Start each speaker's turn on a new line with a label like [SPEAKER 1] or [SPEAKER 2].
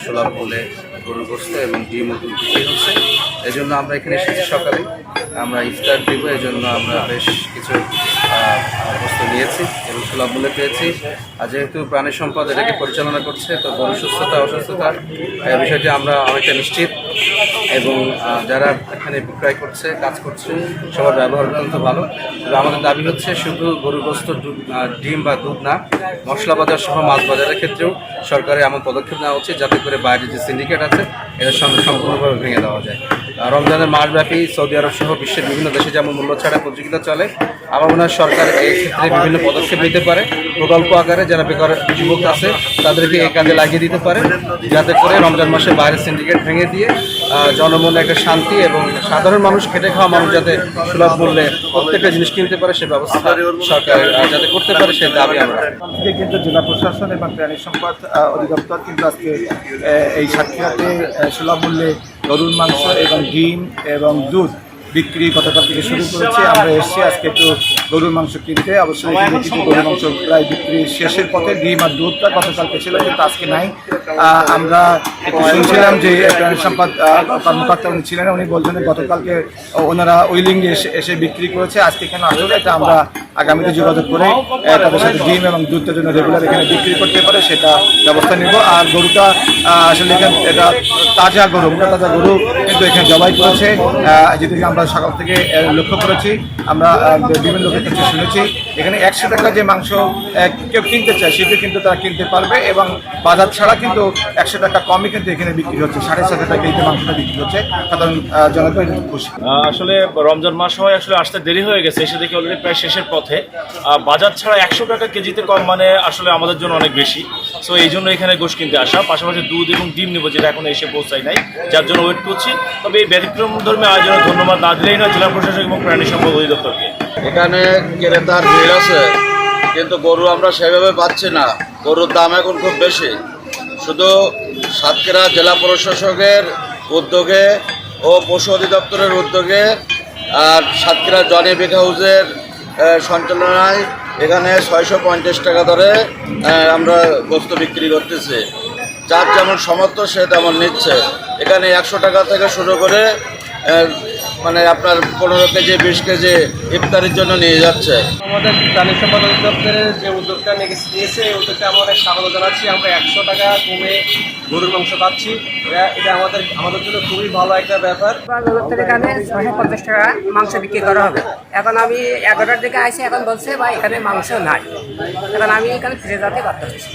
[SPEAKER 1] সুলভ মূল্যে গরুর গোশত এবং ডিম ও দুধ বিক্রি হচ্ছে। এই জন্য আমরা এখানে এসেছি সকালে, আমরা ইফতার দিব, এই জন্য আমরা বেশ কিছু বস্তু নিয়েছি এবং সুলভ মূল্যে পেয়েছি। আর যেহেতু প্রাণী সম্পদ এটাকে পরিচালনা করছে, তো গরু সুস্থতা অসুস্থতার বিষয়টি আমরা অনেকটা নিশ্চিত, এবং যারা এখানে বিক্রয় করছে কাজ করছে সবার ব্যবহার অত্যন্ত ভালো। তবে আমাদের দাবি হচ্ছে শুধু গরুর গোশত ডিম বা দুধ না, মশলা বাজার সহ মাছ বাজারের ক্ষেত্রেও সরকারের এমন পদক্ষেপ নেওয়া উচিত যাতে করে বাইরে যে সিন্ডিকেট আছে এদের সঙ্গে সম্পূর্ণভাবে ভেঙে দেওয়া যায়। রমজানের মাসব্যাপী সৌদি আরব সহ বিশ্বের বিভিন্ন দেশে যেমন মূল্য ছাড়া প্রতিযোগিতা চলে, আমার মনে হয় সরকার এই ক্ষেত্রে বিভিন্ন পদক্ষেপ নিতে পারে প্রকল্প আকারে। যারা বেকার যুবক আছে তাদেরকে এই কাজে লাগিয়ে দিতে পারে, যাতে করে রমজান মাসে বাইরের সিন্ডিকেট ভেঙে দিয়ে জনমনে একটা শান্তি এবং সাধারণ মানুষ খেটে খাওয়া মানুষ যাতে সুলভ মূল্যে প্রত্যেকটা জিনিস কিনতে পারে সে ব্যবস্থা সরকার যাতে করতে পারে সে দাবি আমরা।
[SPEAKER 2] কিন্তু জেলা প্রশাসন এবং প্রাণী সম্পদ অধিদপ্তর কিন্তু আজকে এই সাতক্ষীরাতে সুলভ মূল্যে গরুর মাংস এবং ডিম এবং দুধ বিক্রি গতকাল থেকে শুরু করেছে। আমরা এসেছি আজকে একটু গরুর মাংস কিনতে। অবশ্যই এখানে কিছু গরুর মাংস প্রায় বিক্রি শেষের পথে। ডিম আর দুধটা গতকালকে ছিল কিন্তু আজকে নাই। আমরা একটু শুনছিলাম যে প্রাণী সম্পদ কর্মকর্তা উনি ছিলেন, উনি বলছেন গতকালকে ওনারা উইলিংয়ে এসে বিক্রি করেছে, আজকে কেন আসলে এটা আমরা আগামীতে যোগাযোগ করে তাদের সাথে ডিম এবং দুধের জন্য রেগুলার এখানে বিক্রি করতে পারে সেটা ব্যবস্থা নেব। আর গরুটা আসলে এখানে এটা তাজা গরু, মোটা তাজা গরু কিন্তু এখানে জবাই করেছে, যেদিকে আমরা সকাল থেকে লক্ষ্য করেছি। আমরা বিভিন্ন লোকের কাছে শুনেছি এখানে 100 টাকা যে মাংস কেউ কিনতে চায় সেটা কিন্তু তারা কিনতে পারবে, এবং বাজার ছাড়া কিন্তু 100 টাকা কমই কিন্তু এখানে বিক্রি হচ্ছে। 7.5 টাকা কেজিতে মাংসটা বিক্রি হচ্ছে। সাধারণ জনগণ খুশি।
[SPEAKER 3] আসলে রমজান মাস হয় আসলে আসতে দেরি হয়ে গেছে, এসে দেখি অলরেডি প্রায় শেষের পথে। বাজার ছাড়া 100 টাকা কেজিতে কম মানে আসলে আমাদের জন্য অনেক বেশি। সো এই জন্য এখানে গোশ কিনতে আসা, পাশাপাশি দুধ এবং ডিম নেবো যেটা এখন এসে পৌঁছায় নাই, যার জন্য ওয়েট করছি। তবে এই ব্যতিক্রম ধর্মী আয়োজনে ধন্যবাদ না দিলেই না জেলা প্রশাসক এবং প্রাণী সম্পদ অধিদপ্তরকে।
[SPEAKER 4] এখানে ক্রেতার ভিড় আছে কিন্তু গরু আমরা সেভাবে পাচ্ছি না, গরুর দাম এখন খুব বেশি। শুধু সাতক্ষীরা জেলা প্রশাসকের উদ্যোগে ও পশু অধিদপ্তরের উদ্যোগে আর সাতক্ষীরা জনি বিগ হাউসের সঞ্চালনায় এখানে 650 টাকা দরে আমরা বস্তু বিক্রি করতেছি। যার যেমন সামর্থ্য সে তেমন নিচ্ছে। এখানে 100 টাকা থেকে শুরু করে মানে আপনার 15 কেজি 20 কেজি ইফতারির জন্য নিয়ে যাচ্ছে।
[SPEAKER 5] আমাদের প্রাণী সম্পদ অধিদপ্তরের যে উদ্যোগটা নিয়েছে এই উদ্যোগটা আমরা অনেক স্বাগত জানাচ্ছি। আমরা 100 টাকা কমে গরুর মাংস পাচ্ছি, এটা আমাদের জন্য খুবই ভালো একটা ব্যাপার।
[SPEAKER 6] এখানে 650 টাকা মাংস বিক্রি করা হবে। এখন আমি 11টার দিকে আইসি, এখন বলছে ভাই এখানে মাংস নাই, এখন আমি এখানে ফিরে যেতে বাধ্য হচ্ছি।